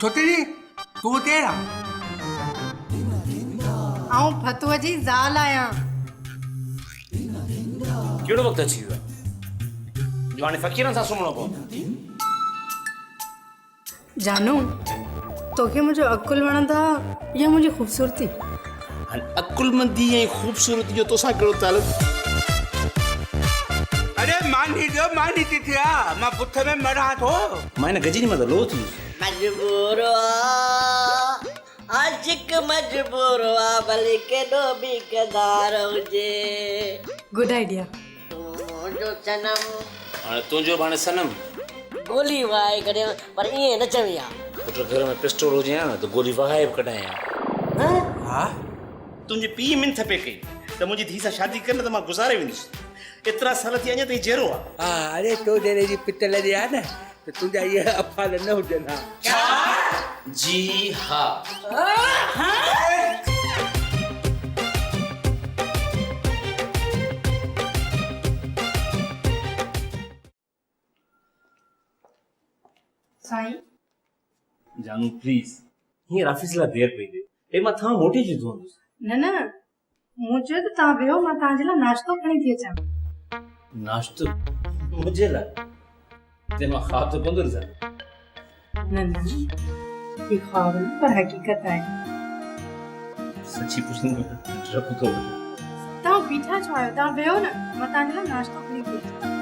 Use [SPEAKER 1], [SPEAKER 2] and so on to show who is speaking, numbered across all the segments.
[SPEAKER 1] छोटी तू तेरा
[SPEAKER 2] आऊं फतूअ जी ज़ाल आहियां।
[SPEAKER 3] कहिड़ो वक़्तु अची वियो आहे जो हाणे फ़क़ीरनि सां सुम्हणो पवंदो?
[SPEAKER 2] जानू तोखे मुंहिंजो अकुल वणंदा या मुंहिंजी ख़ूबसूरती?
[SPEAKER 3] हाणे अकुलमंदी ऐं ख़ूबसूरती जो तोसां कहिड़ो तालुक?
[SPEAKER 1] अरे मानी जो मानी थी थिया मां बुथ में मरां थो।
[SPEAKER 3] मां हिन गजनी मां त लो थी वियुसि।
[SPEAKER 4] मजबूर आशिक मजबूर भले केॾो बि कदार हुजे।
[SPEAKER 2] Good idea.
[SPEAKER 4] मुंहिंजो सनम
[SPEAKER 3] हाणे तुंहिंजो बि हाणे सनम
[SPEAKER 4] गोली वाए करे पर ईअं न चवी आहे।
[SPEAKER 3] पुट घर में पिस्टोल हुजे हा न त गोली वहाए बि कढायां।
[SPEAKER 1] हा
[SPEAKER 3] तुंहिंजे पीउ मिन थपे कई त मुंहिंजी धीउ सां शादी कर न त मां गुज़ारे वेंदुसि। एतिरा साल थी अञा ताईं जहिड़ो आहे।
[SPEAKER 1] हा अरे तो जहिड़े जी पितल जी आहे न त तुंहिंजा इहे अफ़ाल न हुजनि हा।
[SPEAKER 3] जी हा।
[SPEAKER 2] साईं
[SPEAKER 3] जानू प्लीज हींअर ऑफिस लाइ देरि पई थिए हे मां थां मोटी थी थो वंदुसि।
[SPEAKER 2] न न मूं चयो त तव्हां वेहो, मां तव्हांजे लाइ नाश्तो खणी थी अचां।
[SPEAKER 3] नाश्तो मुंहिंजे लाइ ते मां ख़्वाब त कोन थो ॾिसां।
[SPEAKER 2] न न ही ख्वाब न पर हक़ीक़त आहे।
[SPEAKER 3] सची पुछंदो डप थो वठे।
[SPEAKER 2] तव्हां बीठा छो आहियो? तव्हां वेहो न, मां तव्हांजे लाइ नाश्तो खणी थी अचां।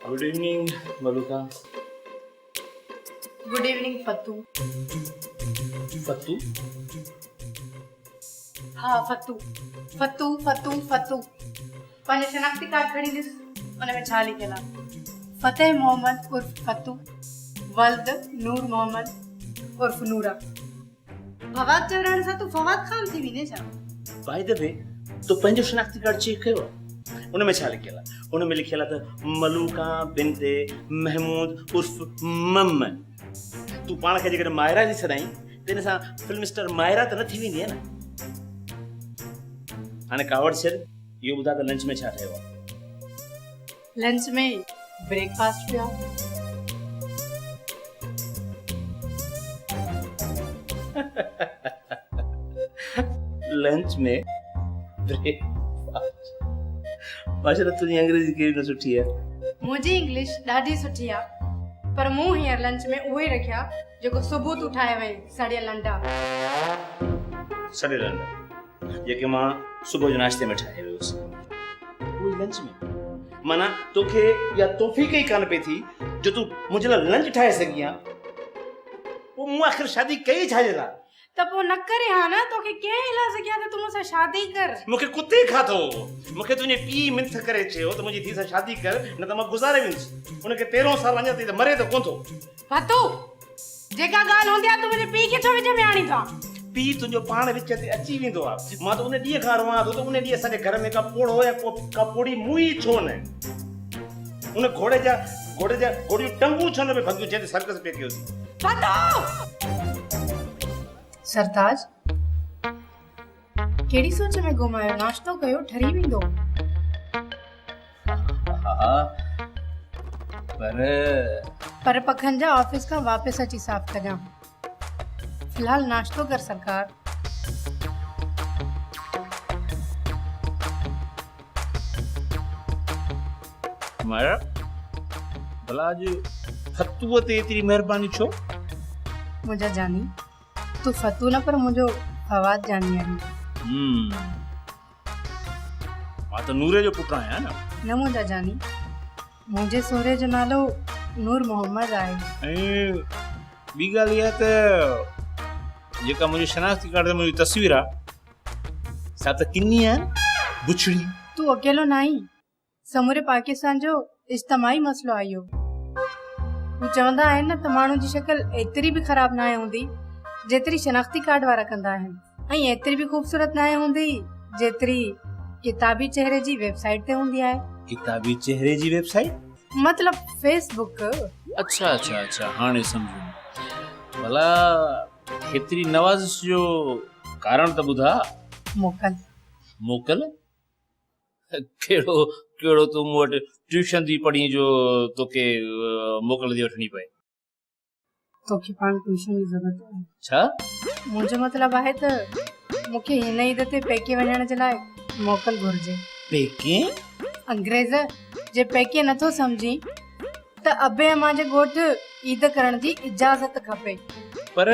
[SPEAKER 3] Good evening Maluka.
[SPEAKER 2] Good evening Fatu.
[SPEAKER 3] Fatu
[SPEAKER 2] हाँ फतू फतू फतू फतू। पंहिंजो शनाख्ती कार्ड खणी ॾिस, उन में छा लिखियल आहे? फतेह मोहम्मद उर्फ फतू, वल्द नूर मोहम्मद उर्फ नूरा। फवाद चढ़ण सां तूं फवाद खान थी वेंदे छा?
[SPEAKER 3] बाय द वे तो पंहिंजो शनाख्ती कार्ड चेक कयो आहे? उन में छा लिखियल आहे? उन में लिखियल आहे त मलूका बिनते महमूद उर्फ ममन। तूं पाण खे जेकॾहिं मायरा थी सदाईं त हिन सां फिल्म स्टार मायरा त न थी वेंदी आहे न। हाणे कावड़ छॾ, इहो ॿुधा त लंच में छा ठहियो आहे?
[SPEAKER 2] लंच में ब्रेकफास्ट पिया।
[SPEAKER 3] लंच में ब्रेकफास्ट। माशाल्लाह तुंहिंजी अंग्रेजी केॾी न सुठी आहे।
[SPEAKER 2] मुंहिंजी इंग्लिश ॾाढी सुठी आहे, पर मूं हींअर लंच में उहो ई रखिया जेको सुबुह तूं ठाहे वई, सड़ियल अंडा।
[SPEAKER 3] सड़ियल अंडा जेके मां सुबुह जो नाश्ते में ठाहे वियुसि, उहे लंच में। माना तोखे या तोफ़ीक ई कान पई थी जो तूं मुंहिंजे लाइ लंच ठाहे सघीं हा। पोइ मूं आख़िर शादी कई छाजे लाइ?
[SPEAKER 2] त पोइ न करे हा न, तोखे कंहिं इलाज कया त तूं मूंसां शादी कर।
[SPEAKER 3] मूंखे कुते खाधो। मूंखे तुंहिंजे पीउ मिंथ करे चयो त मुंहिंजी धीउ सां शादी कर न त मां गुज़ारे वेंदुसि। उनखे 13 साल अञा ताईं त मरे त कोन थो।
[SPEAKER 2] फतू जेका ॻाल्हि हूंदी आहे तूं मुंहिंजे पीउ खे छो विच में आणी था?
[SPEAKER 3] पीउ तुंहिंजो पाण विच ते अची वेंदो आहे। मां त उन ॾींहं खां रवां थो त उन ॾींहुं असांजे घर में का पोड़ो या का पोड़ी मुई छो न? उन घोड़े घोड़ियूं टंगू छो न पे भॻियूं जंहिं ते सर्कस पे कयोसीं?
[SPEAKER 2] फतू सरताज कहिड़ी सोच में घुमायो? नाश्तो कयो, ठरी वेंदो। पर पखंजा ऑफिस खां वापस अची साफ़ कजां। फिलहाल नाश्तो कर सरकार।
[SPEAKER 3] माया भला अॼु फतूअ ते एतिरी महिरबानी छो?
[SPEAKER 2] मुंहिंजा जानी तूं फतू न पर मुंहिंजो फवाद जानी आहीं।
[SPEAKER 3] मां त नूरे जो पुटु आहियां न।
[SPEAKER 2] न मुंहिंजा जानी, मुंहिंजे सहुरे जो नालो नूर मोहम्मद आहे।
[SPEAKER 3] ऐं ॿी ॻाल्हि इहा त जेका मुंहिंजी शनाख्ती कार्ड ते मुंहिंजी तस्वीर आहे सा त किनी आहे बुछड़ी।
[SPEAKER 2] तूं अकेलो न आहीं, समूरे पाकिस्तान जो इज्तमाही मसलो आहे इहो। हू चवंदा आहिनि न त माण्हू जी शक्ल एतिरी बि ख़राब न आहे हूंदी जेतिरी शनाख्ती कार्ड वारा कंदा आहिनि, ऐं एतिरी बि ख़ूबसूरत न आहे हूंदी जेतिरी किताबी चेहरे जी वेबसाइट ते हूंदी आहे।
[SPEAKER 3] किताबी चेहरे जी वेबसाइट?
[SPEAKER 2] मतलब फेसबुक।
[SPEAKER 5] अच्छा अच्छा अच्छा हाणे सम्झुमि भला हेतिरी नवाज़िश जो कारण त ॿुधा।
[SPEAKER 2] मोकल
[SPEAKER 5] मोकल कहिड़ो कहिड़ो तूं मूं वटि ट्यूशन थी पढ़ी जो तोखे मोकल थी वठणी पए।
[SPEAKER 2] तोखे पाण ट्यूशन जी ज़रूरत आहे
[SPEAKER 5] छा?
[SPEAKER 2] मुंहिंजो मतिलबु आहे त मूंखे हिन ईद ते पेके वञण जे लाइ मोकल घुर्जे।
[SPEAKER 5] पेके?
[SPEAKER 2] अंग्रेज़ जे पेके नथो सम्झी त अबे मां जे ॻोठ ईद करण जी इजाज़त खपे।
[SPEAKER 5] पर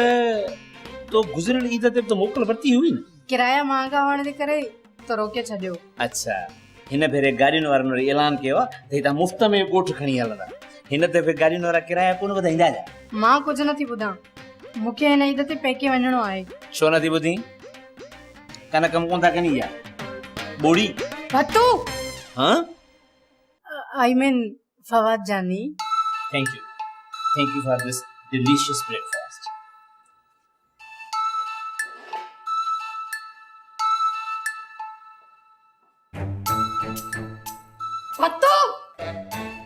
[SPEAKER 5] तो गुज़िरियल ईद ते तो मोकल वरिती हुई न।
[SPEAKER 2] किराया महांगा हुअण जे करे तो रोके छॾियो।
[SPEAKER 3] अच्छा हिन भेरे गाॾियुनि वारनि वरी ऐलान कयो आहे त हितां मुफ़्त में ॻोठ खणी हलंदा। हिन दफ़े गाॾियुनि वारा किराया कोन वधाईंदा छा?
[SPEAKER 2] मां कुझु नथी ॿुधां, मूंखे हिन ईद ते पेके वञणो आहे।
[SPEAKER 3] छो नथी ॿुधी? कान कमु कोन था कनि या ॿोड़ी?
[SPEAKER 2] भतू
[SPEAKER 3] हाँ
[SPEAKER 2] आई मीन फवाद जानी।
[SPEAKER 3] Thank you for this delicious breakfast.
[SPEAKER 2] Bhatu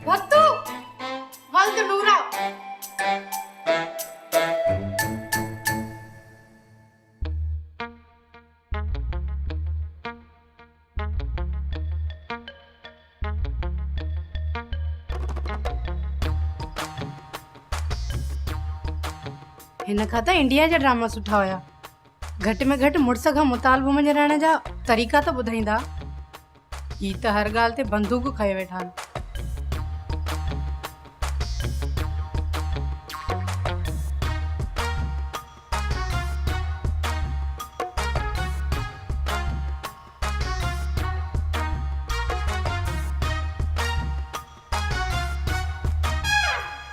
[SPEAKER 2] Bhatu वल्द नूरा। हिन खां त इंडिया जा ड्रामा सुठा हुया। घटि में घटि मुड़ुस खां मुतालबो में रहण जा तरीक़ा त ॿुधाईंदा। ही त हर ॻाल्हि ते बंदूक खये वेठा आहिनि।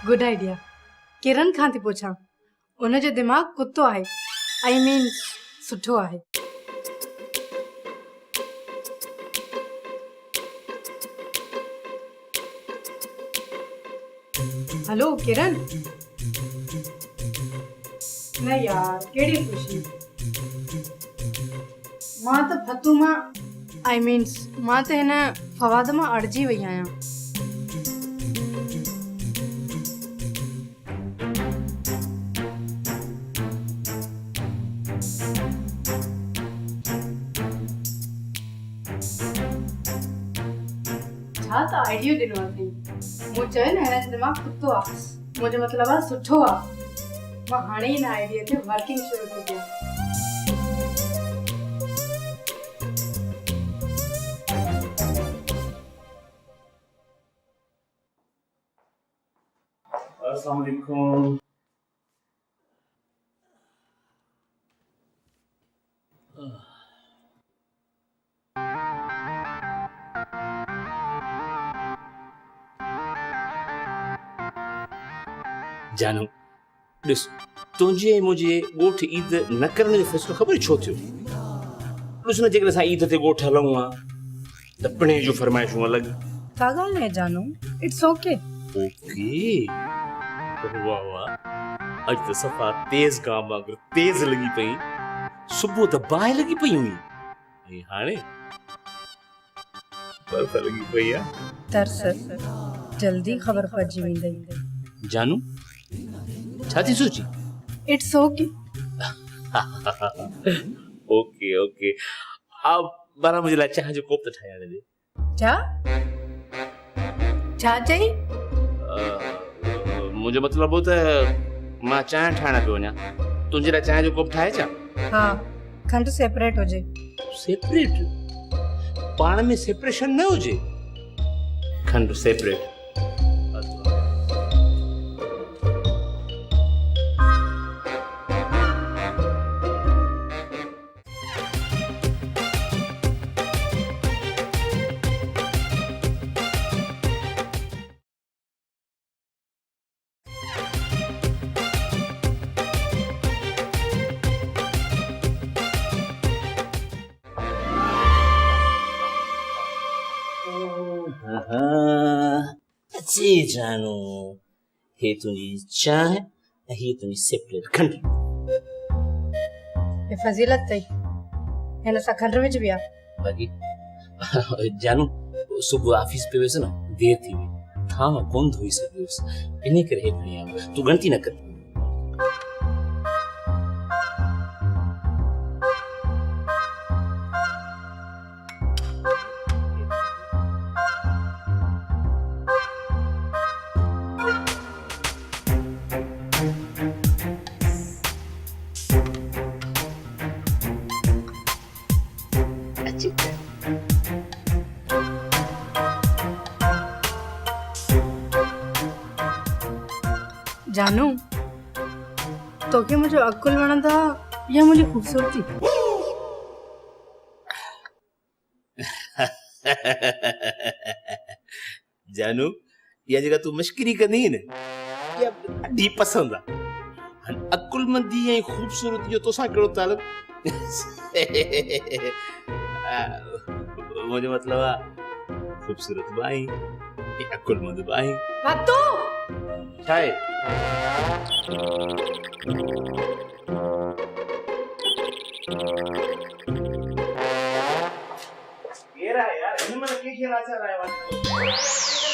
[SPEAKER 2] Good idea. किरण खां थी पुछां, उनजो दिमाग़ कुत्तो आहे, आई मीन सुठो आहे। हेलो किरण। न यार केड़ी खुशी। मां त फतू मां आई मीन्स मां त हिन फवाद मां अड़जी वई आहियां। छा त आइडियो ॾिनो अथई। मूं चयो न हिन जो दिमाग़ कुत्तो आहे, मुंहिंजो मतिलबु आहे सुठो आहे। मां हाणे हिन आइडिया ते वर्किंग शुरू थी कयां।
[SPEAKER 3] अस्सलाम वालेकुम। जानू ॾिस तुंहिंजे मुंहिंजे ॻोठ ईद न करण जो फ़ैसिलो ख़बर छो थियो? ॾिस न जेकॾहिं असां ईद ते ॻोठ हलूं हा त पिणे जूं फरमाइशूं अलॻि।
[SPEAKER 2] का ॻाल्हि न जानू, इट्स ओके।
[SPEAKER 3] ओके वाह वाह अॼु त सफ़ा तेज़ काम वांगुरु तेज़ लॻी पई। सुबुह त बाहि लॻी पई हुई ऐं हाणे बर्फ़ लॻी पई आहे।
[SPEAKER 2] तरस जल्दी ख़बर पइजी वेंदई।
[SPEAKER 3] जानू छा थी सोची?
[SPEAKER 2] It's okay.
[SPEAKER 3] ओके ओके अब बारा मुझे लाइ चांहि जो कोप त ठाहे आणे दे।
[SPEAKER 2] छा छा चई?
[SPEAKER 3] मुंहिंजो मतिलबु हो त मां चांहि ठाहिण पियो वञा, तुंहिंजे लाइ चांहि जो कोप ठाहे छा?
[SPEAKER 2] हा खंड सेपरेट हुजे।
[SPEAKER 3] सेपरेट? पाण में सेपरेशन न हुजे? खंड सेपरेट। जी जानू हे तुंहिंजी चांहि ऐं हीअ तुंहिंजी सेपरेट खंड।
[SPEAKER 2] हे फज़ीलत अथई, हिन सां खंड विझबी आहे।
[SPEAKER 3] बाक़ी जानू सुबुह ऑफिस पे वयुसि न देरि थी वई,
[SPEAKER 5] थांव कोन धोई सघियुसि इन करे हेठि खणी आयमि तूं ॻणती न कर
[SPEAKER 2] जानू तोखे मुंहिंजो अकुल वणंदा या मुंहिंजी ख़ूबसूरती
[SPEAKER 5] जानू इहा जेका तूं मश्करी कंदी न इहा ॾाढी पसंदि आहे अकुलमंदी ऐं ख़ूबसूरती जो तोसां कहिड़ो तालुक मुंहिंजो मतिलबु आहे ख़ूबसूरत बि आहीं अकुलमंद बि आहीं
[SPEAKER 2] फतू
[SPEAKER 5] छा आहे
[SPEAKER 3] केरु आहे यार हिन महिल कंहिंखे लाचार आयो आहे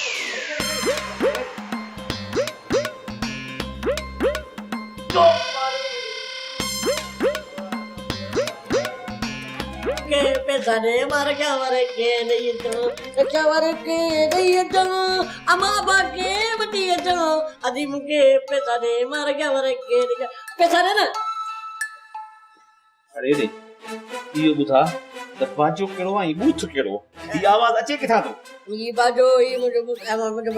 [SPEAKER 4] के पैसा ने मार क्या मारे के नहीं तो क्या मारे के नहीं तो अम्मा बाके बती तो अदी मुके पैसा ने मार क्या मारे के नहीं पैसा ने ना
[SPEAKER 3] अरे रे इहो ॿुधा त बाजो कहिड़ो आहे बूथ कहिड़ो ही आवाज़ अचे किथां थो
[SPEAKER 4] ये बाजो ये मुझे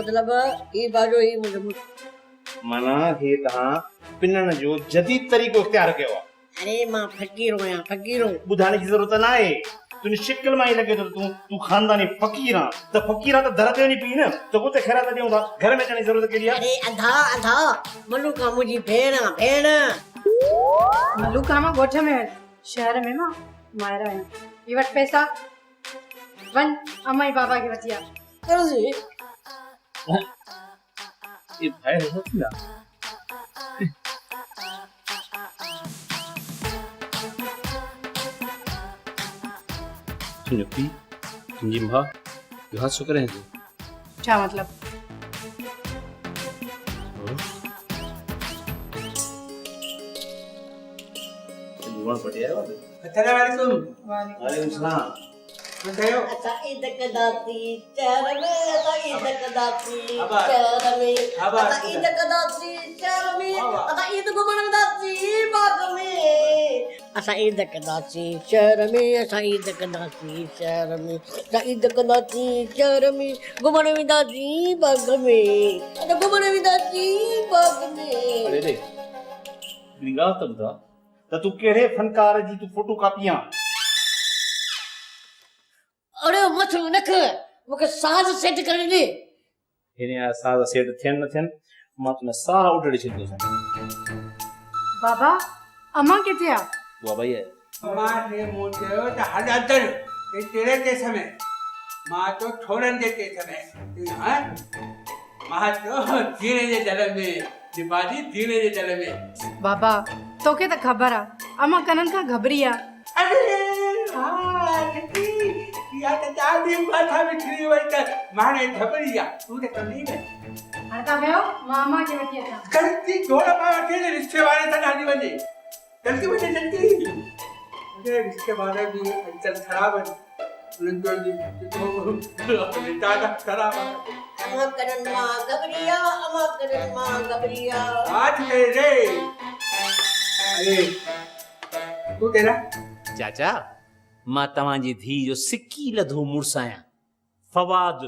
[SPEAKER 4] मतलब ये बाजो ये मुझे
[SPEAKER 3] माना हे तव्हां पिनण जो जदीद तरीक़ो इख्तियार कयो आहे
[SPEAKER 4] अरे मां फकीर हूं फकीर हूं
[SPEAKER 3] ॿुधाइण जी ज़रूरत न आहे तुंहिंजी शिकिल मां ई लॻे थो तूं खानदानी फ़क़ीर आहे त फ़क़ीर आहे त दर ते वञी पी न त उते ख़ैरात ॾियूं था घर में अचण जी ज़रूरत कहिड़ी आहे
[SPEAKER 4] अरे आधा आधा मलूका मुंहिंजी भेण भेण
[SPEAKER 2] मलूका मां ॻोठ में शहर में मां मायरा आहियां ही वटि पैसा वञ अम्मा जी बाबा खे वठी आ
[SPEAKER 4] करो जी
[SPEAKER 3] ये भाई है क्या तुझे पी तुझी मां जो हाथ शुक्र है जी
[SPEAKER 2] छा मतलब
[SPEAKER 3] जुबान पटिया है
[SPEAKER 1] अस्सलाम वालेकुम
[SPEAKER 3] वालेकुम सलाम
[SPEAKER 1] बताओ
[SPEAKER 4] असा ईद कदाती चेहर में असा ईद कदाती चेहर में असा ईद कदाती चेहर में असा ईद घुमण दाती बाग में असा ईद कदाती शहर में असा ईद कदाती शहर में असा ईद कदाती शहर में घुमण दाती बाग में असा घुमण दाती बाग में
[SPEAKER 3] अरे रे निगाह तक दा त तू केड़े फनकार जी तू फोटो कापियां
[SPEAKER 4] अरे मत नख मुके साज सेट कर दे
[SPEAKER 3] हिन या सादा सेट थियन न थियन मां तुने सारा उडड़ी छॾियो
[SPEAKER 2] बाबा अम्मा किथे आ
[SPEAKER 3] वाह भई है
[SPEAKER 1] मां ने मोटे त हल अंदर ये तेरे केस में मां तो छोड़न जे केस में हां मां तो धीरे जे जल में दिमागी धीरे जे जल में
[SPEAKER 2] बाबा तोखे त ख़बर आ अम्मा कनन खां घबरी आ
[SPEAKER 1] अरे हां किती या त दादी माथा में खरी वई त माने घबरिया तू ने कमी में
[SPEAKER 2] हाणे वियो मां अम्मा खे वठी अचां
[SPEAKER 1] जल्दी थोड़ा पाव के रिश्ते वाले सां हली वञे जल्दी वञे जल्दी मुझे रिश्ते वाले भी अंचल खराब है उन्हनि जो ॾाढा खराब है
[SPEAKER 4] अमा करन मां घबरिया
[SPEAKER 1] आज तेरे अरे तू तेरा
[SPEAKER 5] चाचा मां तव्हांजी धी जो सिक्की लधो मुड़ुस आहियां फवाद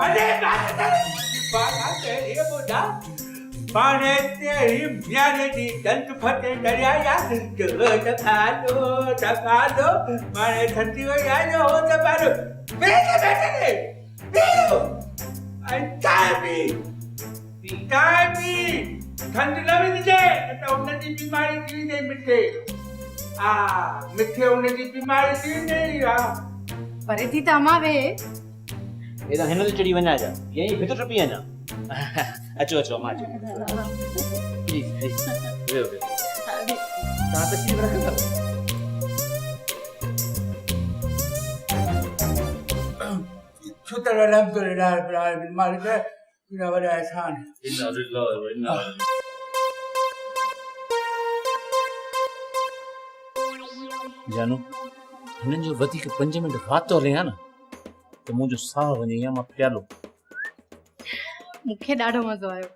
[SPEAKER 1] अरे बाला तेरे बुढ़ा पाने तेरी म्याने दी दंत फटे दरिया या टका दो माने ठंडी हो या जो हो तो पारो बेटे टाइमी ठंडी लगी दीजिए तो उन्हें दी बीमारी थी नहीं मिठे मिठे उन्हें दी बीमारी थी नहीं
[SPEAKER 2] परे थी त अम्मा वे
[SPEAKER 3] एदा हिन ते चढ़ी वञा जा यही भितर टपी वञा अचो अचो मां अचो प्लीज प्लीज तव्हां तशरीफ़ रखंदव
[SPEAKER 1] शुक्र अल्हम्दुलिल्लाह रब्बिल आलमीन मालिक तुंहिंजा वॾा एहसान
[SPEAKER 5] जानू हिननि जो वधीक 5 मिंट वातो हले हा न त मुंहिंजो साह वञे या मां प्यालो
[SPEAKER 2] मूंखे ॾाढो मज़ो आयो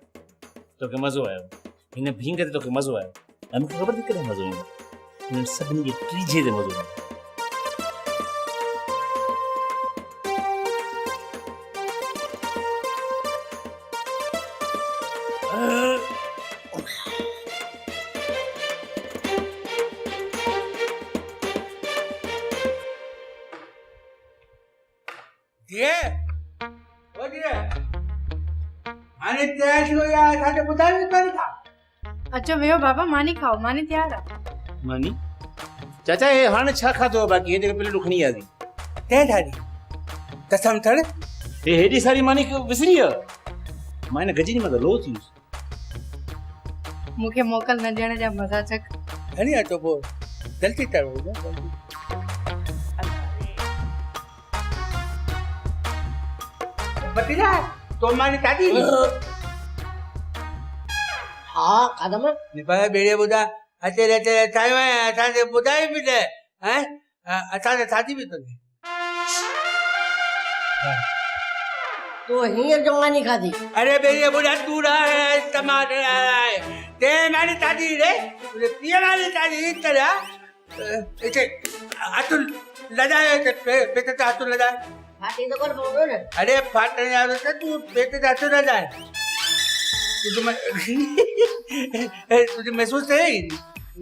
[SPEAKER 5] तोखे मज़ो आयो हिन भींग ते तोखे मज़ो आयो ऐं मूंखे ख़बर थी कॾहिं मज़ो ईंदो हिननि सभिनी खे टीजे ते मज़ो ईंदो
[SPEAKER 1] धीअ ओ धीअ हाणे तयार थियो या असांखे ॿुधायो कोन था
[SPEAKER 2] अचो वेहो बाबा मानी खाओ मानी तयार आहे
[SPEAKER 5] मानी चाचा हे हाणे छा खाधो आहे बाक़ी हे जेके प्लेटूं खणी आया थी
[SPEAKER 1] तंहिं ठाही कसम थड़
[SPEAKER 5] हे हेॾी सारी मानी विसरी वियो मां हिन गजनी मां त लो थी वियुसि
[SPEAKER 2] मूंखे मोकल न ॾियण जा मज़ा चक
[SPEAKER 1] खणी अचो पोइ ग़लती करो भतीजा तो मानी खाधी
[SPEAKER 4] हा खाधम
[SPEAKER 1] निभाए बेड़े ॿुधा अचे अचे ठाहियो आहे असांखे ॿुधाए बि न हैं असांखे खाधी बि कोन्हे
[SPEAKER 4] तो हींअर जो मानी खाधी
[SPEAKER 1] अरे बेड़े ॿुधा तूं रहे टमाटर आहे ते मानी खाधी रे तुझे पिए मानी खाधी तरह इसे अतुल लॻायो पेट ते अतुल लॻाए
[SPEAKER 4] फाटी तो कोन पवंदो न
[SPEAKER 1] अरे फाटण वारो त तूं पेट ते अतुल लॻाए तुझे महसूस थिए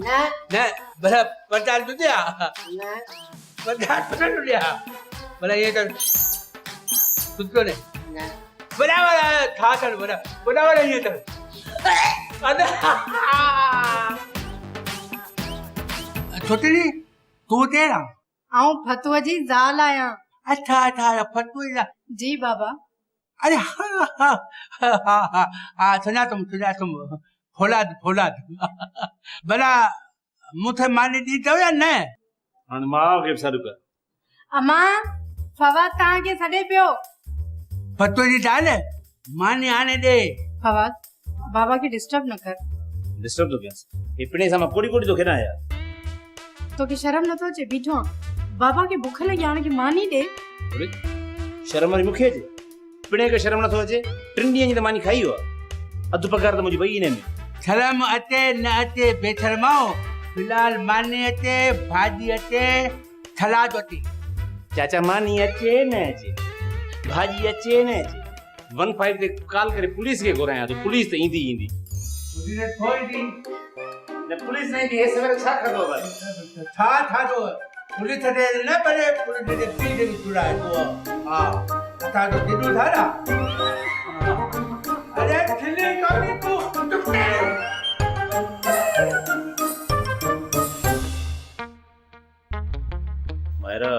[SPEAKER 4] न
[SPEAKER 1] न भला पचास तुझे
[SPEAKER 4] न
[SPEAKER 1] 50% लिया भला ये तो तुझको ने
[SPEAKER 4] न
[SPEAKER 1] बराबर था कर बराबर ये तो छोटी तू तेरा
[SPEAKER 2] आऊं फतुअ जी ज़ाल आहियां
[SPEAKER 1] अच्छा अच्छा फटू
[SPEAKER 2] जी बाबा
[SPEAKER 1] अरे हाँ सुना तुम फौलाद भला मुझे मानी दी तो या न
[SPEAKER 5] हाणे मां खे सॾु कर
[SPEAKER 2] अमा फवाद तव्हांखे सॾे पियो
[SPEAKER 1] फटू जी दाल मानी आने दे
[SPEAKER 2] फवाद बाबा खे डिस्टर्ब न कर
[SPEAKER 5] डिस्टर्ब थो कयांसि हे पिणे सां मां कोड़ी थो खेॾां यार
[SPEAKER 2] तोखे शर्म नथो अचे बीठो आहे बाबा खे बुख लगी हाणे की मानी दे
[SPEAKER 5] शर्म वारी मूंखे अचे पिणे खे शर्म नथो अचे 3 ॾींहंनि जी त मानी खाई हुआ अधु पगार त मुंहिंजी ॿई हिन में
[SPEAKER 1] शर्म अचे न अचे बेशर्माओ फिलहाल मानी अचे भाॼी अचे सलाद अचे
[SPEAKER 5] चाचा मानी अचे न अचे भाॼी अचे न अचे 15 ते कॉल करे पुलिस खे घुरायां थो पुलिस त ईंदी
[SPEAKER 1] तुझी थोड़ी दी
[SPEAKER 5] न पुलिस न ईंदी हे सवेर छा कंदो भाई
[SPEAKER 1] था दो पुलिस ते न परे पुलिस ते पील दे छुड़ाए तो हां अथा तो दिलू थारा अरे खिले कभी तू
[SPEAKER 5] मायरा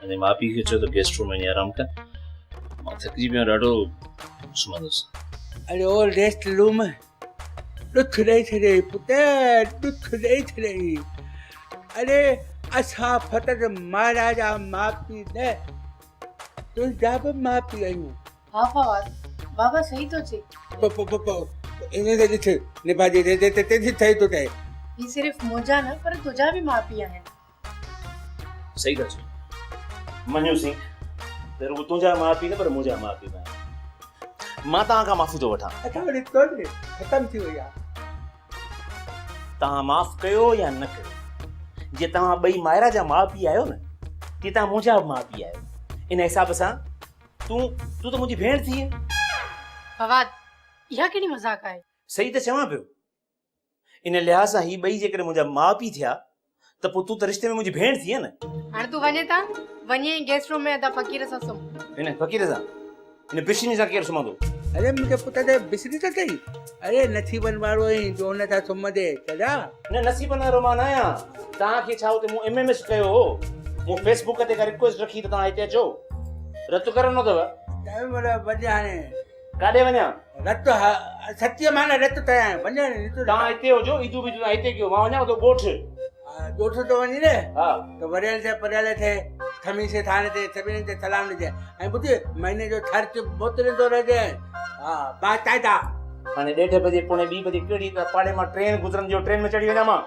[SPEAKER 5] अने मां पी खे चयो त गेस्ट रूम में आराम कर मां थकिजी पियो ॾाढो सुम्हंदुसि
[SPEAKER 1] अरे ओ रेस्ट रूम दुख ॾेई छॾे पुट दुख ॾेई छॾे अरे असां फतत महाराजा माउ पीउ न तुंहिंजा बि माउ पीउ आहियूं
[SPEAKER 2] हा फवाद बाबा सही तो चए
[SPEAKER 1] इन ते ॾिठ निभाजे ते ठही थो ठहे
[SPEAKER 2] ही सिर्फ मुंहिंजा न पर तुंहिंजा बि माउ पीउ आहिनि
[SPEAKER 5] सही था चओ मञोसीं त रुॻो तुंहिंजा माउ पीउ न पर मुंहिंजा माउ पीउ आहिनि मां तव्हां खां माफ़ी थो वठां
[SPEAKER 1] असां वटि कोन्हे ख़तमु थी वई आहे
[SPEAKER 5] तव्हां माफ़ कयो या न कयो जे तव्हां ॿई मायरा जा माउ पीउ आहियो न तीअं तव्हां मुंहिंजा माउ पीउ आहियो इन हिसाब सां तूं त मुंहिंजी भेण थी
[SPEAKER 2] फवाद इहा कहिड़ी मज़ाक आहे
[SPEAKER 5] सही त चवां पियो इन लिहाज़ सां ही ॿई जेकॾहिं मुंहिंजा माउ पीउ थिया त पोइ तूं त रिश्ते में मुंहिंजी भेण थी न
[SPEAKER 2] हाणे तूं वञे था वञे गेस्ट रूम में अदा फ़क़ीर सां सुम्ह
[SPEAKER 5] इन फ़क़ीर सां इन बिशनी सां केरु सुम्हंदो
[SPEAKER 1] अरे मुंहिंजे पुट ते बिसरी त कई अरे नसीबनि वारो ई जो हुन सां सुम्हंदे चला
[SPEAKER 5] न नसीबनि वारो मां न आहियां तव्हांखे छा हुते मूं MMS कयो हो मूं फेसबुक ते का रिक्वेस्ट रखी त तव्हां हिते अचो रद्द करणो अथव
[SPEAKER 1] टाइम वारा बजे हाणे
[SPEAKER 5] काॾे वञा
[SPEAKER 1] रत सच्ची माना रत तया वञण
[SPEAKER 5] तव्हां हिते हुजो ईदू बि तव्हां हिते कयो मां वञां थो ॻोठ
[SPEAKER 1] ॻोठ तो वञी न
[SPEAKER 5] हा
[SPEAKER 1] तो वरियल से परियल थे थमी से थाने ते सभिनी ते सलाम ॾिजे ऐं ॿुध महीने जो ख़र्च मोकिलींदो रहिजे हा बाक़ाइदा
[SPEAKER 5] हाणे 1:30 बजे पौणे 2 बजे कहिड़ी त पाड़े मां ट्रेन गुज़रंदी ट्रेन में चढ़ी वञा मां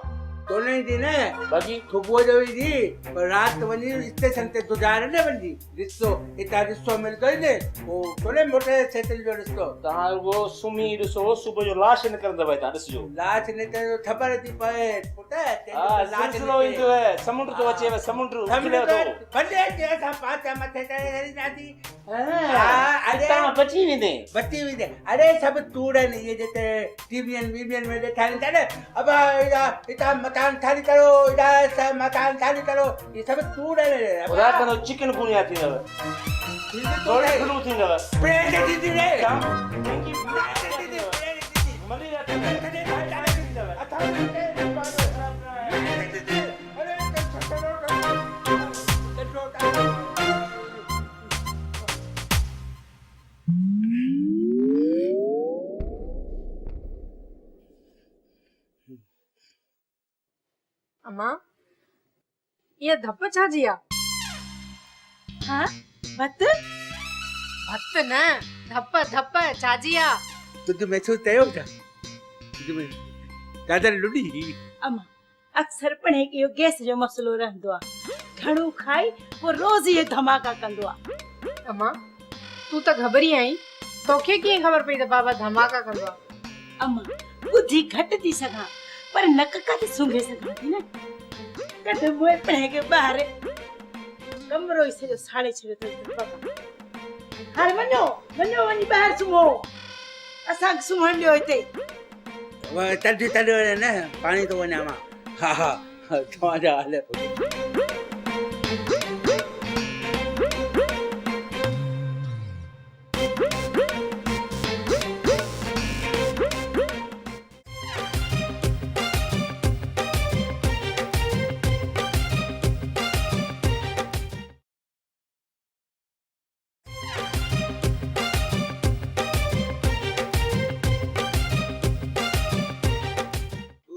[SPEAKER 1] तो नहीं थी न
[SPEAKER 5] बाक़ी
[SPEAKER 1] सुबुह जो ई थी पर राति वञी स्टेशन ते गुज़ारे न वञी रिश्तो हितां रिश्तो मिलंदो ई न पोइ थोरे मोटे सेटल जो रिश्तो
[SPEAKER 5] तव्हां रुगो सुम्ही ॾिसो सुबुह जो लाश निकिरंदव हितां ॾिसिजो
[SPEAKER 1] लाश निकिरे तो ख़बर थी पए पुट
[SPEAKER 5] हा सिलसिलो ईंदो है समुंड तो अचेव समुंड उछले थो
[SPEAKER 1] भले जे असां पाचा मथे करे हलींदासीं
[SPEAKER 5] अरे तव्हां बची वेंदे
[SPEAKER 1] अरे सभु तूड़नि इहे जेके टीवीअनि में ॾेखारीनि था न अब हितां मकान खाली करो इधर मकान खाली करो ये सब तूड़नि
[SPEAKER 5] रात में चिकन गुनिया थींदव थोड़े फ्लू थींदव
[SPEAKER 1] प्रेम दीदी रे
[SPEAKER 5] मलेरिया
[SPEAKER 2] अम्मा ये धप छा जी आ
[SPEAKER 4] हाँ भत
[SPEAKER 2] भत न धप धप छाजी आ
[SPEAKER 1] तुझे महसूस कयो था तुझे दादा लुडी
[SPEAKER 4] अम्मा अक्सर पणे कि यो गैस जो मसलो रहंदो आ घणो खाई वो रोज ये धमाका कंदो आ
[SPEAKER 2] अम्मा तू त घबरी आई तोखे कीअं ख़बर पई त बाबा धमाका कंदो आ
[SPEAKER 4] अम्मा बुद्धि घट थी सघां पर नक काथे सूंघे सघां थी न कॾहिं मोए पणे के ॿाहिरि कमरो ई सॼो साड़े छॾियो अथसि बाबा हाणे वञो वञी ॿाहिरि सुम्हो असांखे सुम्हण ॾियो हिते
[SPEAKER 1] तॾहिं तॾहिं न पाणी तो वञा मां हा हा तव्हांजा हाल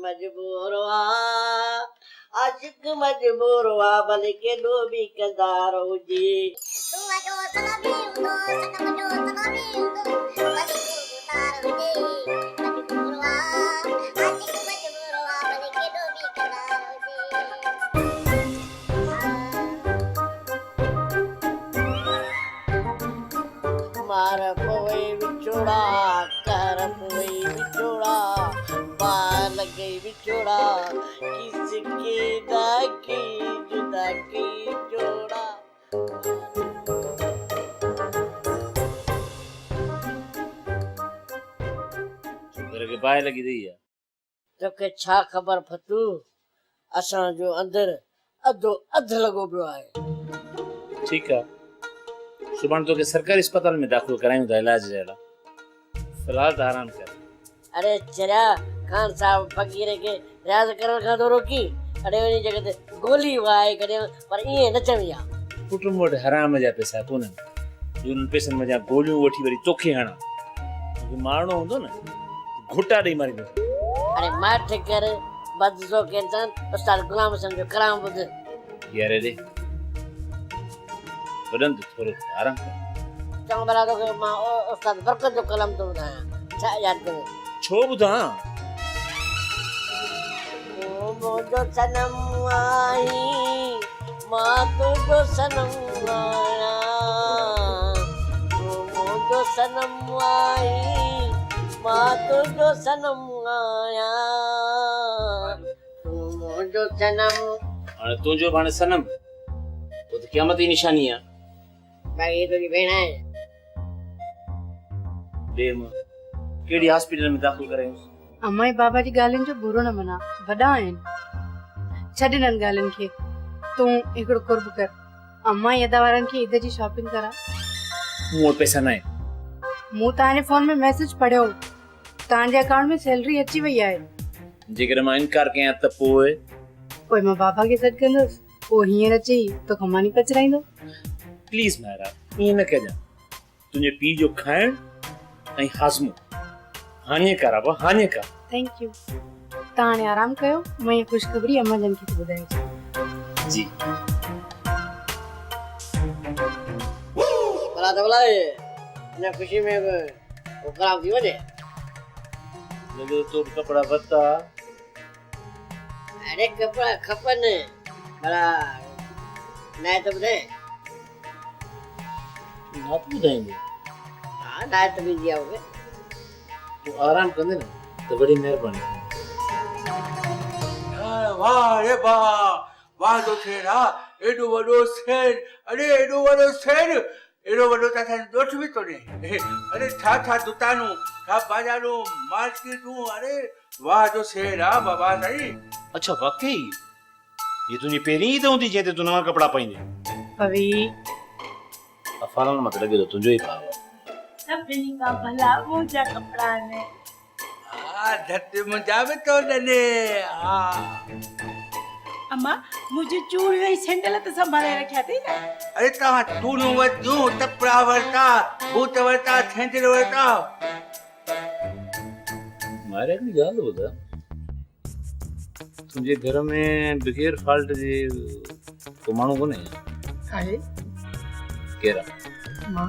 [SPEAKER 4] मजबूर हुआ आशिक मजबूर हुआ भले के दो भी कदार हो जी मार पोए विछोड़ा कर पोए विछोड़ा पार लगे विछोड़ा किसके डाकी जुदा की जोड़ा
[SPEAKER 5] शुक्र के पाए लगी रही है
[SPEAKER 4] तोखे छा ख़बर फतू असां जो अंदर अधो अध लगो पियो आहे
[SPEAKER 5] ठीक है सुभाणे तोखे सरकारी अस्पताल में दाख़िल करायूं था इलाज जे लाइ फिलहाल त आराम कर
[SPEAKER 4] अरे चरा खान साहब फकीर के रियाज़ करण खां थो रोकी अड़े वञी जगह ते गोली वाए करे पर ईअं न चवी आहे
[SPEAKER 5] पुट मूं वटि हराम जा पैसा कोन्हनि जो उन्हनि पैसनि में जा गोलियूं वठी वरी तोखे हणां क्योंकि मारणो हूंदो न घुटा ॾेई मारींदो
[SPEAKER 4] अरे माठ कर बदसो के इंसान उस्ताद गुलाम समझो कराम बुध
[SPEAKER 5] यार रे वॾनि त थोरो आराम कर
[SPEAKER 4] चङो भला तोखे मां उस्ताद बरकत जो कलम थो ॿुधायां छा यादि करे
[SPEAKER 5] छो ॿुधां
[SPEAKER 4] तूं मुंहिंजो सनम आई मां तुंहिंजो सनम आहियां तूं मुंहिंजो सनम आई मां तुंहिंजो सनम आहियां तूं मुंहिंजो सनम
[SPEAKER 5] हाणे तुंहिंजो हाणे सनम वो त क़यामत जी निशानी आहे
[SPEAKER 4] भाई तुंहिंजी भेण आहे
[SPEAKER 5] ॾे मां कहिड़ी हॉस्पिटल में दाख़िल करायूं
[SPEAKER 2] अम्मा जी बाबा जी ॻाल्हियुनि जो बुरो न मना वॾा आहिनि छॾ इन्हनि ॻाल्हियुनि खे तूं हिकिड़ो कुर्ब कर अम्मा ई अदा वारनि खे ईद जी शॉपिंग करा
[SPEAKER 5] मूं वटि पैसा न आहिनि
[SPEAKER 2] मूं तव्हांजे फोन में मैसेज पढ़ियो तव्हांजे अकाउंट में सैलरी अची वई आहे
[SPEAKER 5] जेकर मां इनकार कयां त पोइ
[SPEAKER 2] मां बाबा खे सॾु कंदुसि पोइ हींअर अची तोखां मानी पचराईंदो
[SPEAKER 5] प्लीज़ मायरा ईअं न कजां तुंहिंजे पीउ जो खाइण ऐं हाज़मो हाने कर अब हाने कर
[SPEAKER 2] थैंक यू। तव्हां हाणे आराम कयो, मां इहा ख़ुशख़बरी अम्मा जन खे थी ॿुधायां।
[SPEAKER 5] जी
[SPEAKER 4] भला त भला हिन ख़ुशी में वो ख़राब थी वञे।
[SPEAKER 5] लॻो तो कपड़ा वता
[SPEAKER 4] अरे कपिड़ा खपनि भला नाए त ॿुधाए।
[SPEAKER 5] ना तू ॿुधाईंदे
[SPEAKER 4] हाँ नाए त बि दिया होगे।
[SPEAKER 5] तू आराम कंदे न तो बड़ी मेहरबानी।
[SPEAKER 1] वाह रे वाह तो शेरा एडो वडो शेर, अरे एडो वडो शेर, एडो वडो ता दोस्त भी तो ने। अरे छा दुकानू छा बाजारू मार्केटू, अरे वाह जो शेरा बाबा सही।
[SPEAKER 5] अच्छा वाकई ये तुझी पहिरीं ईद हूंदी जंहिं ते तूं नवां कपिड़ा पाईंदे।
[SPEAKER 2] पवी
[SPEAKER 5] अफारन मत लॻे थो तुंहिंजो ई भाउ
[SPEAKER 2] सभिनी खां भला मुंहिंजा कपिड़ा आहिनि।
[SPEAKER 1] धत मुंहिंजा बि तो डने।
[SPEAKER 6] अम्मा मुझे चूड़ियों ऐं सैंडल त संभाले रखिया अथई न।
[SPEAKER 1] अरे तव्हां चूड़ियूं वरितियूं, कपिड़ा वरिता, बूट वरिता, छेंजर वरिता।
[SPEAKER 5] मारे हिकिड़ी ॻाल्हि ॿुधा, तुंहिंजे घर में बग़ैर फॉल्ट जे को माण्हू कोन्हे?
[SPEAKER 2] आहे
[SPEAKER 5] केरु?
[SPEAKER 2] मां।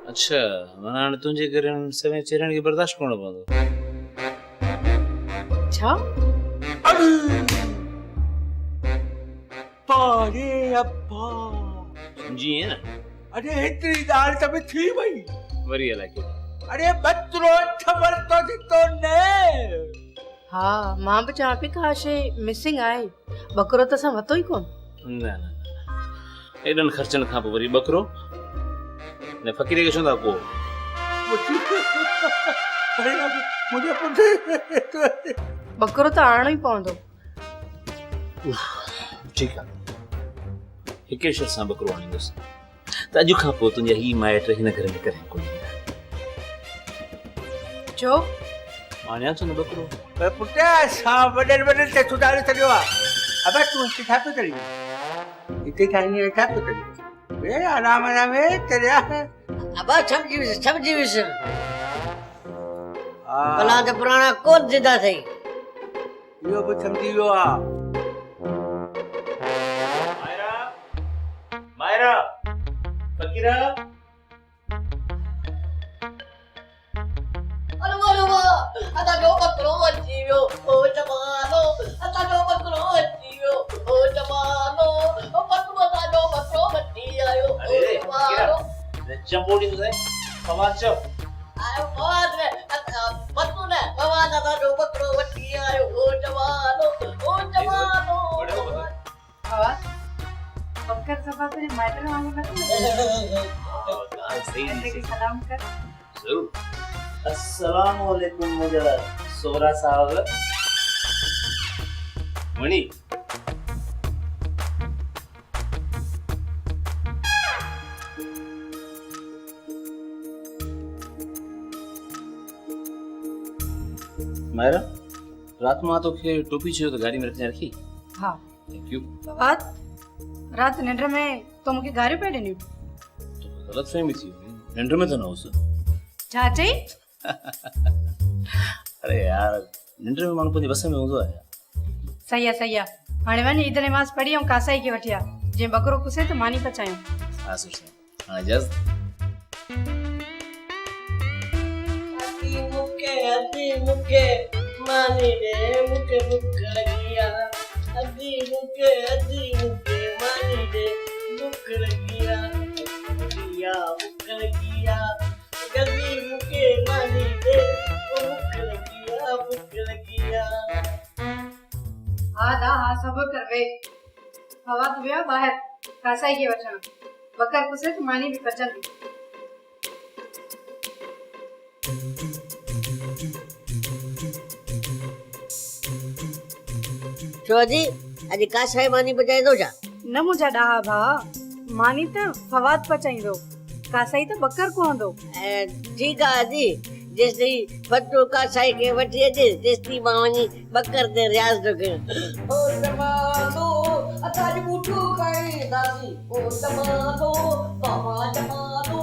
[SPEAKER 5] अच्छा माना हाणे तुंहिंजे करे सवें चेरण खे बर्दाश्त करणो पवंदो।
[SPEAKER 2] छा?
[SPEAKER 1] अरे अब्बा
[SPEAKER 5] समझी है ना?
[SPEAKER 1] अरे हेतिरी ॻाल्हि त बि थी वई।
[SPEAKER 5] वरी अलाए केॾी।
[SPEAKER 1] अरे बचरो ख़बर तो ॾिठो न।
[SPEAKER 2] हा मां बि चवां पई का शइ मिसिंग आहे। बकरो त असां वरितो ई कोन।
[SPEAKER 5] न न एॾनि ख़र्चनि खां पोइ वरी बकरो ने फ़क़ीर खे छो था को?
[SPEAKER 1] अरे मुंहिंजे पुट
[SPEAKER 2] बकरो त आणणो ई पवंदो।
[SPEAKER 5] ठीकु आहे हिके शर्त सां बकरो आणींदुसि त अॼु खां पोइ तुंहिंजा ही माइट हिन घर में करें कोन ईंदा।
[SPEAKER 2] छो?
[SPEAKER 5] आणियां थो न बकरो।
[SPEAKER 1] पर पुट असां वॾनि ते सुधारे छॾियो आहे। अबे तूं हिते छा पियो करीं? हिते खाईंदी छा पियो करीं? वे आराम में चरिया।
[SPEAKER 4] अब समझी विस भला त पुराना कोन जिदा थई।
[SPEAKER 1] इहो बि सम्झी वियो आहे।
[SPEAKER 5] मायरा फ़क़ीरा
[SPEAKER 4] अरे अता जो बकरो अची वियो ओ जमानो। अता जो बकरो अची वियो ओ जमानो। ओ पतवा जो बकरो अची आयो ओ जमानो।
[SPEAKER 5] चंपोड़ी तुझे फवाद चप
[SPEAKER 4] आयो फवाद ने पतू ने फवाद अता जो बकरो अची आयो ओ जमानो ओ जमानो।
[SPEAKER 2] हवा बकर सफा तेरे माइटर वांगू न
[SPEAKER 5] सही
[SPEAKER 2] तू सलाम कर।
[SPEAKER 5] जरूर। अस्सलाम वालेकुम मुझे सोरा साहब। मणि मायरा रात में तो खे टोपी चाहिए तो गाड़ी में रखी।
[SPEAKER 2] हाँ
[SPEAKER 5] थैंक यू।
[SPEAKER 2] बात रात निंड में तो मूंखे गारियूं पिया ॾिनियूं।
[SPEAKER 5] तो गलत फहमी थी निंड में तो न हुस।
[SPEAKER 2] छा चई?
[SPEAKER 5] अरे यार निंड में माण्हू पंहिंजे बस में हूंदो आहे।
[SPEAKER 2] सही आहे हाणे वञ ईद नमाज़ पढ़ी ऐं कासाई खे वठी आ। जीअं बकरो कुसे त मानी पचायूं।
[SPEAKER 5] हा सुठो हाणे इजाज़त।
[SPEAKER 4] मुके मानी दे मुके भूख लगिया। अदी मुके मानी दे भूख लगिया। भूख लगिया जल्दी मुके मानी दे भूख लगिया।
[SPEAKER 2] हा सब्र कर वे। हवा तो वियो ॿाहिरि कासाई खे वठण। बकर कुसे त मानी बि पचंदी।
[SPEAKER 4] छोजी अॼु कासाई मानी बजाईंदो छा?
[SPEAKER 2] न मुंहिंजा ॾाहा भाउ मानी त फवाद पचाईंदो, कासाई त बकर कुहंदो।
[SPEAKER 4] ठीकु आहे अजी जेसिताईं फटो कासाई खे वठी अचे तेसिताईं मां वञी बकर ते रियाज़ थो कयां। ओ जमानो असां अॼु ॿूठो खाईंदासीं ओ जमानो बाबा जमानो।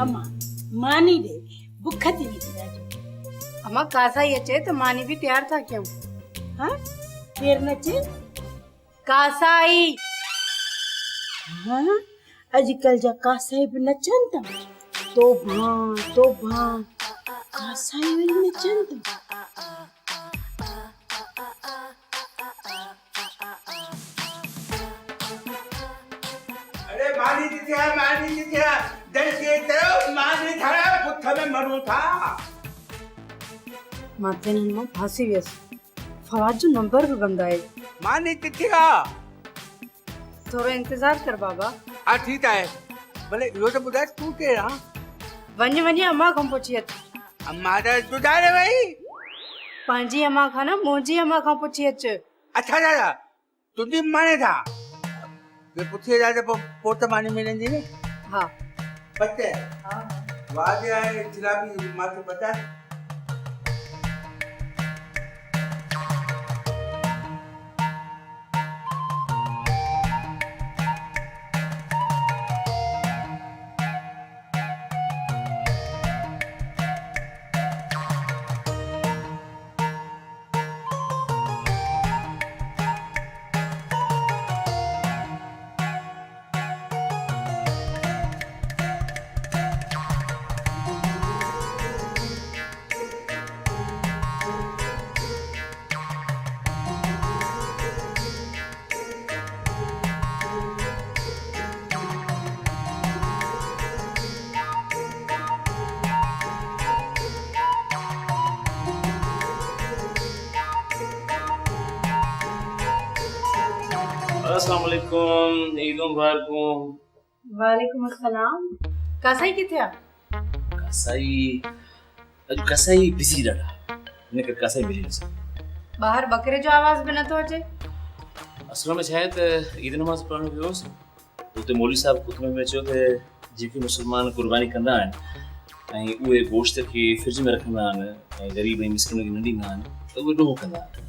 [SPEAKER 6] अम्मा मानी दे बुख थी निकरा जो
[SPEAKER 2] अम्मा कासा ही अचे तो मानी भी तैयार था क्यों?
[SPEAKER 6] हां केर नचे
[SPEAKER 2] कासाई
[SPEAKER 6] हां अजकल जा कासाई भी नचन था तो कासाई भी नचन था
[SPEAKER 1] अरे मानी जितिया दल के तरफ मानी थारा पुठ में मरू था
[SPEAKER 2] माते ने मां फांसी व्यस फवाद जो नंबर भी बंद आहे
[SPEAKER 1] मानी जितिया
[SPEAKER 2] थोरो इंतजार कर बाबा
[SPEAKER 1] आ ठीक है भले यो तो बुधा तू के हां
[SPEAKER 2] वञी अम्मा खां पुछी अच
[SPEAKER 1] अम्मा दा बुधारे भाई
[SPEAKER 2] पंहिंजी अम्मा खां न मुंहिंजी अम्मा खां पुछी अच
[SPEAKER 1] अच्छा दादा तुझी माने था ये पुछे जाते पोत मानी मिलेंदी ने
[SPEAKER 2] हाँ
[SPEAKER 1] पते हां वादे आए जिलाबी माथे पता
[SPEAKER 5] अस्सलाम वालेकुम, ईद मुबारक।
[SPEAKER 2] वालेकुम अस्सलाम कासाई किथे आ
[SPEAKER 5] कसाई बिजी रहा ने कसाई मिली न
[SPEAKER 2] बाहर बकरे जो आवाज भी नथो अचे
[SPEAKER 5] असल में छा त ईद नमाज़ पढ़ण वियोसि उते मौलवी साहब खुतबे में चयो त जेके मुसलमान कुर्बानी कंदा आहिनि ऐं उहे गोश्त खे फ्रिज में रखंदा आहिनि ऐं ग़रीब ऐं मिस्किन खे न ॾींदा आहिनि त उहे ॾोहो कंदा आहिनि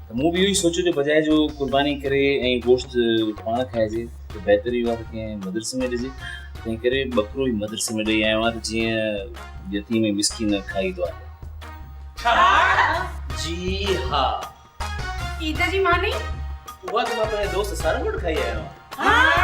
[SPEAKER 5] त मूं बि इहो ई सोचियो जो बजाए जो कुर्बानी करे ऐं गोश्त पाण खाइजे त बहितर इहो आहे त कंहिं मदरसे में ॾिजे तंहिं करे ॿकरो ई मदरसे में ॾेई आयो आहियां त जीअं यतीम ऐं मिस्किन खाईंदो आहे जी हा
[SPEAKER 2] ईद जी मानी
[SPEAKER 5] उहा त मां पंहिंजे दोस्त सारंग वटि खाई आयो आहियां
[SPEAKER 2] हाँ